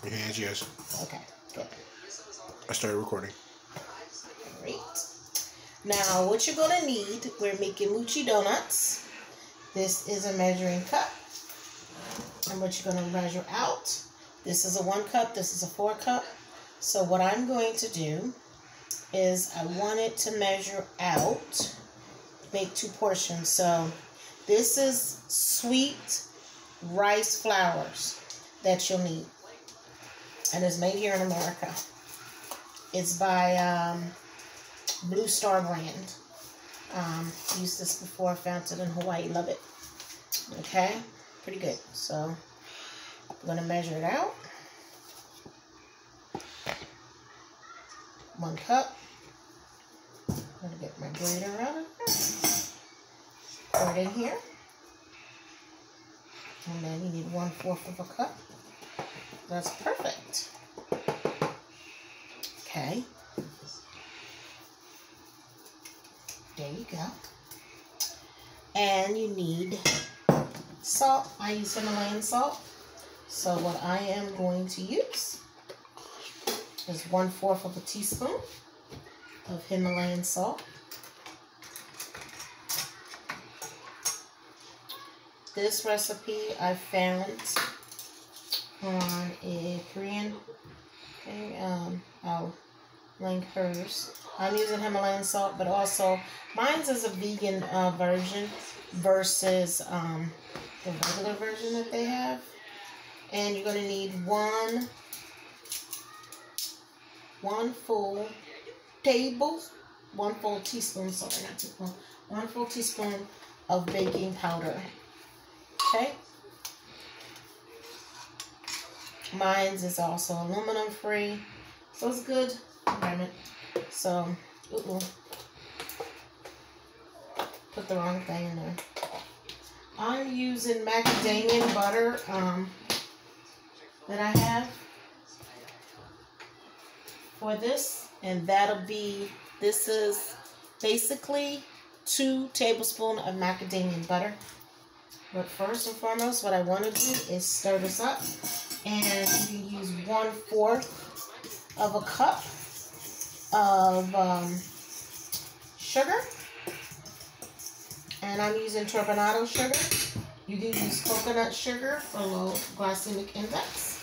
Your hands, yes. Okay, good. I started recording. Great. Now, what you're going to need, we're making Mochi Donuts. This is a measuring cup. And what you're going to measure out, this is a 1 cup, this is a 4 cup. So what I'm going to do is I want it to measure out, make 2 portions. So this is sweet rice flours that you'll need. And it's made here in America. It's by Blue Star brand. Used this before, found it in Hawaii, love it. Okay, pretty good. So I'm gonna measure it out. 1 cup. I'm gonna get my grater out of here. Pour it in here. And then you need 1/4 of a cup. That's perfect. Okay. There you go. And you need salt. I use Himalayan salt. So what I am going to use is 1/4 of a teaspoon of Himalayan salt. This recipe I found on a Korean thing. I'll link hers. I'm using Himalayan salt, but also mine's is a vegan version versus the regular version that they have. And you're gonna need one full teaspoon. Sorry, not teaspoon. 1 full teaspoon of baking powder. Okay. Mine's is also aluminum free, so it's good. So, put the wrong thing in there. I'm using macadamia butter that I have for this, and this is basically 2 tablespoons of macadamia butter. But first and foremost, what I want to do is stir this up, and you can use 1/4 of a cup of sugar, and I'm using Turbinado sugar. You can use coconut sugar for low glycemic index.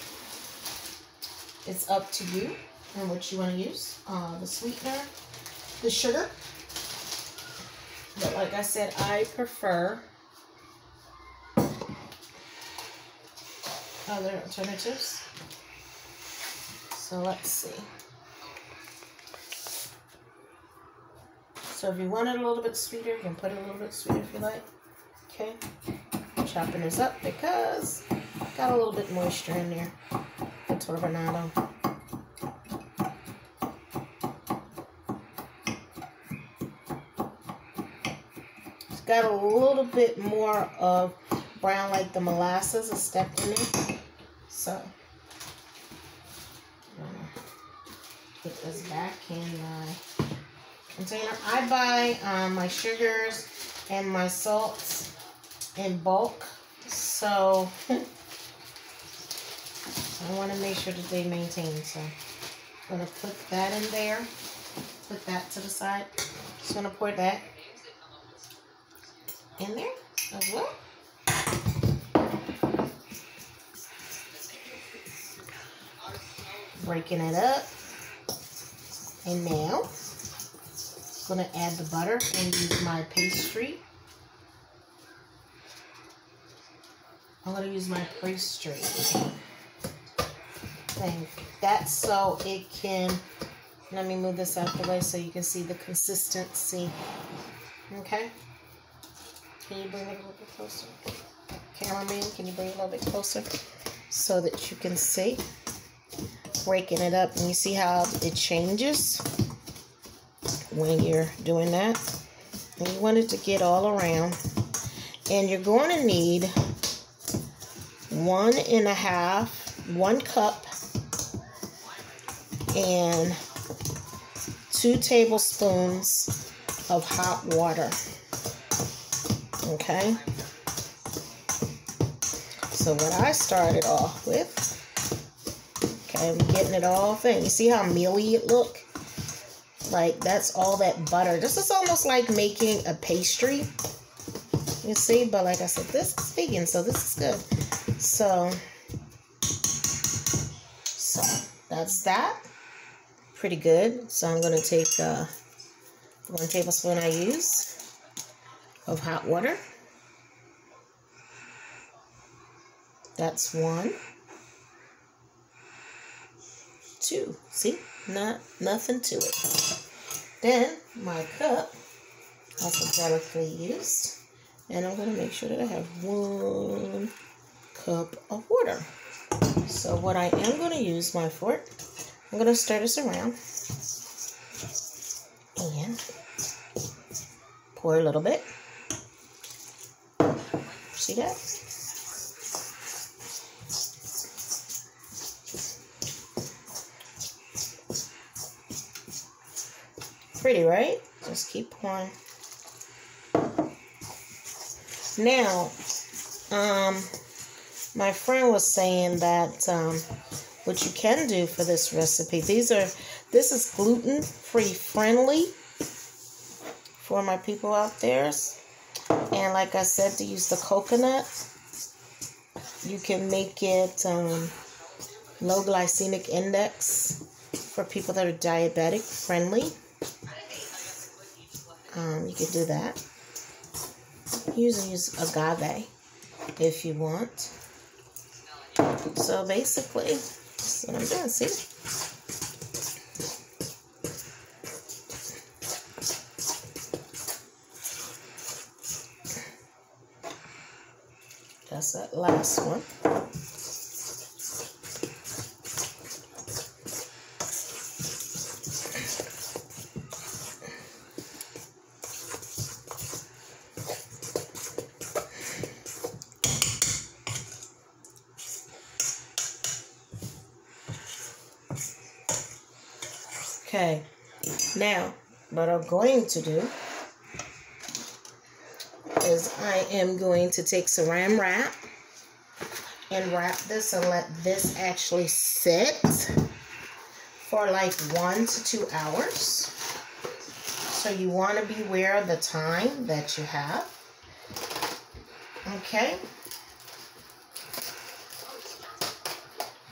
It's up to you and what you want to use. The sweetener, the sugar. But like I said, I prefer other alternatives. So let's see. So if you want it a little bit sweeter, you can put it a little bit sweeter if you like. Okay. I'm chopping this up because got a little bit moisture in there. The Turbinado. It's got a little bit more of brown, like the molasses is stepped in it. So I'm gonna put this back in my container. I buy my sugars and my salts in bulk, so I want to make sure that they maintain. So I'm gonna put that in there, put that to the side. Just gonna pour that in there as well. Breaking it up, and now I'm going to add the butter and use my pastry. I'm going to use my pastry thing. That's so it can, let me move this out the way so you can see the consistency. Okay? Can you bring it a little bit closer? Cameraman, can you bring it a little bit closer so that you can see? Breaking it up, and you see how it changes when you're doing that. And you want it to get all around, and you're going to need 1 cup and 2 tablespoons of hot water. Okay, so what I started off with and getting it all thin. You see how mealy it look? Like, that's all that butter. This is almost like making a pastry. You see? But like I said, this is vegan, so this is good. So that's that. Pretty good. So I'm going to take 1 tablespoon I use of hot water. That's 1. 2. See? Nothing to it. Then my cup, also delicately used. And I'm going to make sure that I have 1 cup of water. So what I am going to use my fork, I'm going to stir this around. And pour a little bit. See that? Pretty, right? Just keep pouring. Now, my friend was saying that what you can do for this recipe, this is gluten-free friendly for my people out there. And like I said, to use the coconut, you can make it low glycemic index for people that are diabetic friendly. You can do that. Use agave if you want. So basically, that's what I'm doing. See? That's that last one. Okay, now what I'm going to do is I am going to take saran wrap and wrap this and let this actually sit for like 1 to 2 hours. So you want to be aware of the time that you have. Okay.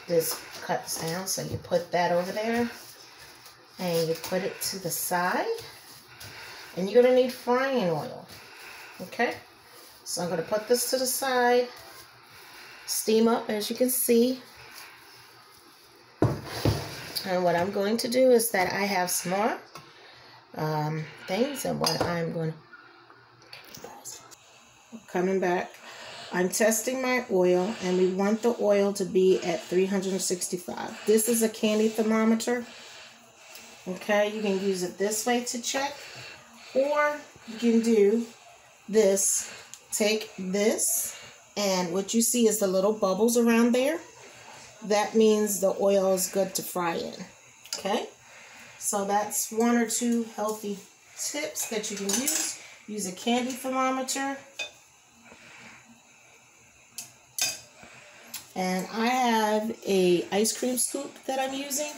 This cuts down, so you put that over there. And you put it to the side. And you're going to need frying oil. Okay? So I'm going to put this to the side. Steam up, as you can see. And what I'm going to do is that I have some more things. And what I'm going to... Coming back. I'm testing my oil. And we want the oil to be at 365. This is a candy thermometer. Okay, you can use it this way to check, or you can do this. Take this, and what you see is the little bubbles around there. That means the oil is good to fry in. Okay, so that's 1 or 2 healthy tips that you can use. Use a candy thermometer. And I have a ice cream scoop that I'm using.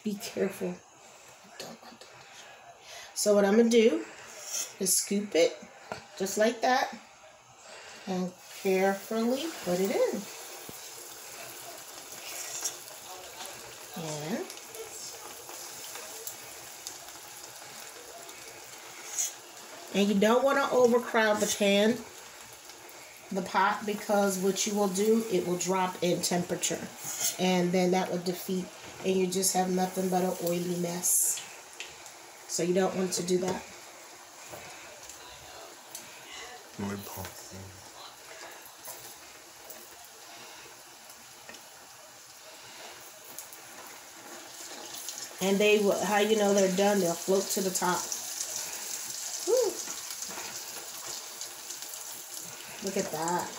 Be careful. So what I'm going to do is scoop it just like that and carefully put it in. And you don't want to overcrowd the pan, the pot, because what you will do, it will drop in temperature. And then that will defeat, and you just have nothing but an oily mess. So you don't want to do that. And they will, how you know they're done, they'll float to the top. Woo. Look at that.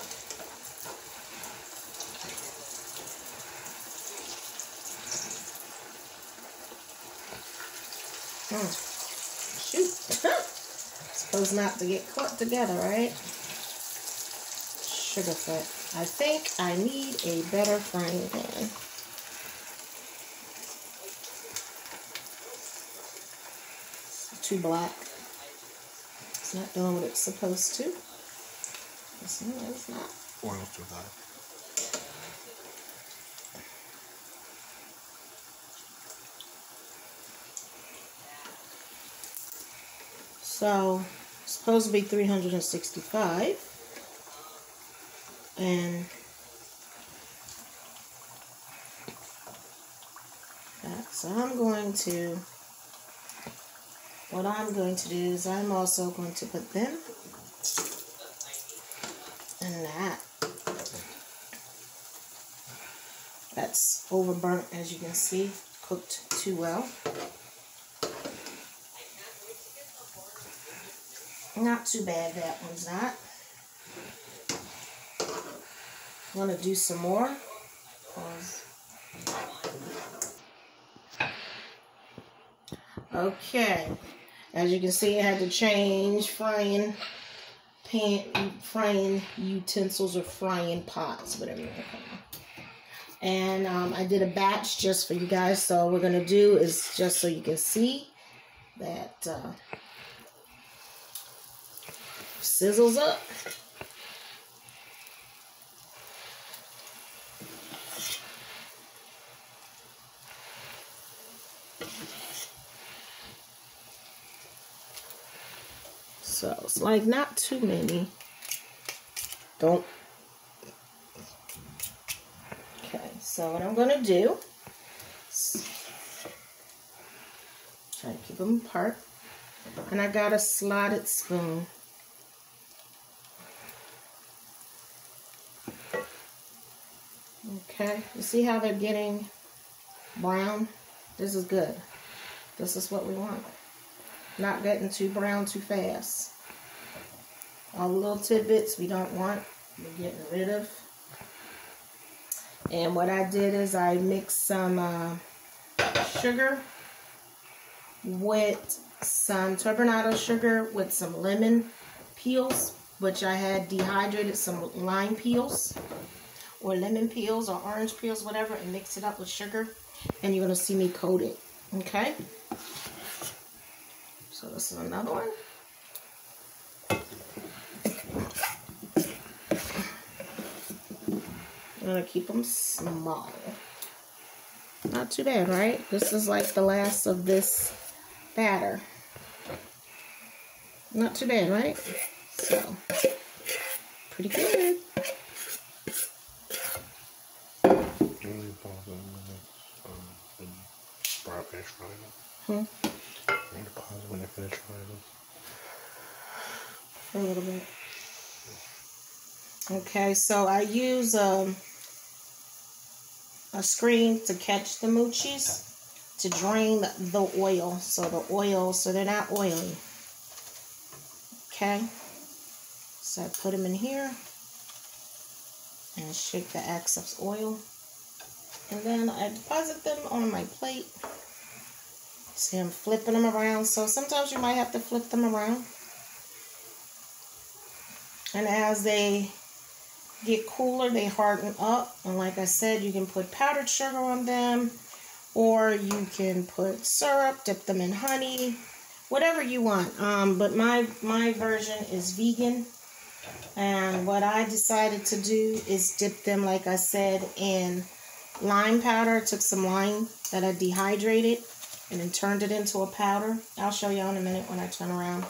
Shoot. Supposed not to get caught together, right? Sugarfoot. I think I need a better frying pan. too black. It's not doing what it's supposed to. It's not. Oil's too high. So, it's supposed to be 365. And so what I'm going to do is I'm also going to put them in that. That's overburnt, as you can see, cooked too well. Not too bad, that one's not. I'm going to do some more. Okay, as you can see, I had to change frying utensils or frying pots, whatever you want to call them. And I did a batch just for you guys. So what we're going to do is just so you can see that sizzles up. So it's like not too many. Okay, so what I'm going to do is try to keep them apart. And I got a slotted spoon. Okay, you see how they're getting brown? This is good. This is what we want. Not getting too brown too fast. All the little tidbits we don't want, we're getting rid of. And what I did is I mixed some sugar with some Turbinado sugar with some lemon peels, which I had dehydrated some lime peels or lemon peels or orange peels, whatever, and mix it up with sugar. And you're going to see me coat it. Okay? So this is another one. I'm going to keep them small. Not too bad, right? This is like the last of this batter. Not too bad, right? So, pretty good. When they finish frying them. A little bit. Okay, so I use a screen to catch the mochis to drain the oil. So they're not oily. Okay, so I put them in here and shake the excess oil, and then I deposit them on my plate. See, I'm flipping them around. So sometimes you might have to flip them around. And as they get cooler, they harden up. And like I said, you can put powdered sugar on them, or you can put syrup, dip them in honey, whatever you want. But my version is vegan. And what I decided to do is dip them, like I said, in lime powder. Took some lime that I dehydrated and then turned it into a powder. I'll show y'all in a minute when I turn around.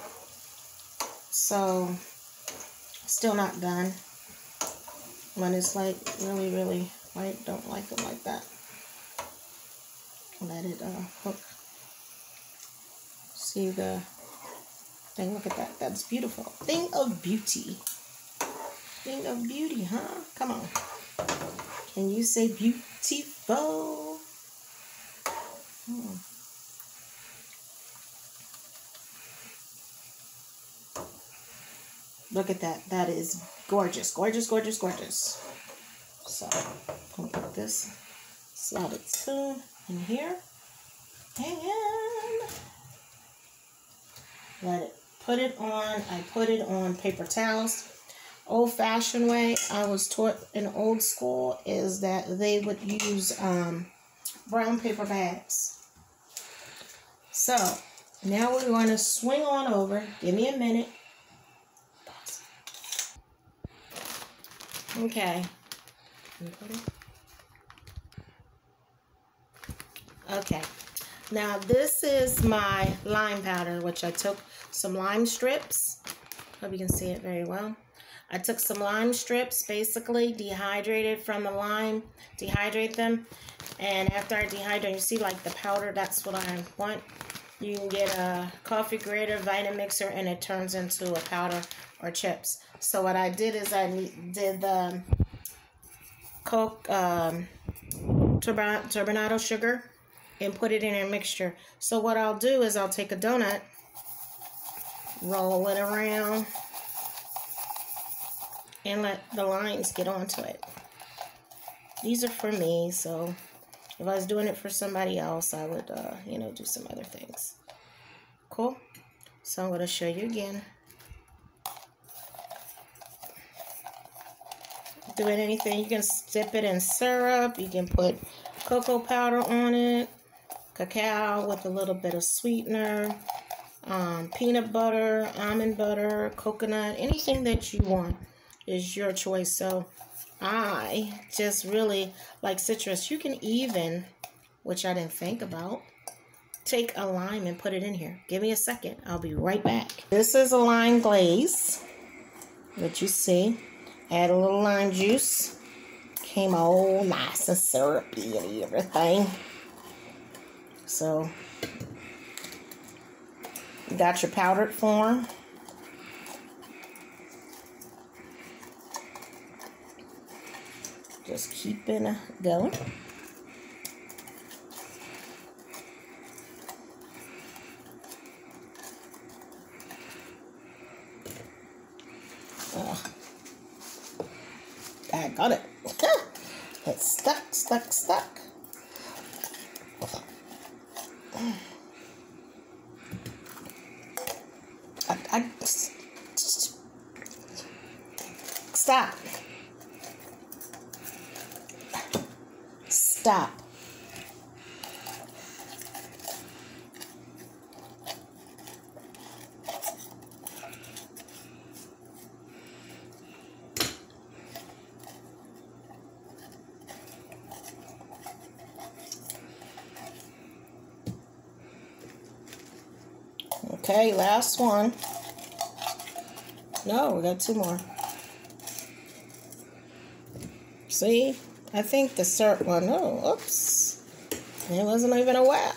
So, still not done. When it's like really, really white, don't like it like that. Let it cook. See the thing? Look at that. That's beautiful. Thing of beauty. Thing of beauty, huh? Come on. Can you say beautiful? Look at that. That is gorgeous. Gorgeous, gorgeous, gorgeous. So, I'm going to put this slotted spoon in here. And let it put it on. I put it on paper towels. Old-fashioned way I was taught in old school is that they would use brown paper bags. So, Now we're going to swing on over. Give me a minute. Okay. Okay. Now this is my lime powder, which I took some lime strips. Hope you can see it very well. I took some lime strips, basically dehydrated from the lime, dehydrate them. And after I dehydrate, you see like the powder, that's what I want. You can get a coffee grater, Vitamixer, and it turns into a powder or chips. So what I did is I did the Coke Turbinado sugar and put it in a mixture. So what I'll do is I'll take a donut, roll it around, and let the lines get onto it. These are for me, so if I was doing it for somebody else, I would, you know, do some other things. Cool? So I'm going to show you again. Doing anything, you can dip it in syrup, you can put cocoa powder on it, cacao with a little bit of sweetener, peanut butter, almond butter, coconut, anything that you want is your choice. So I just really like citrus. You can even, which I didn't think about, take a lime and put it in here. Give me a second. I'll be right back. This is a lime glaze that you see. Add a little lime juice. Came all nice and syrupy and everything. So, you got your powdered form. Just keep it going. I got it. It's stuck. Stop. Stop. Okay, last one. No, we got two more. See? I think the syrup one. Oh, oops. It wasn't even a wow.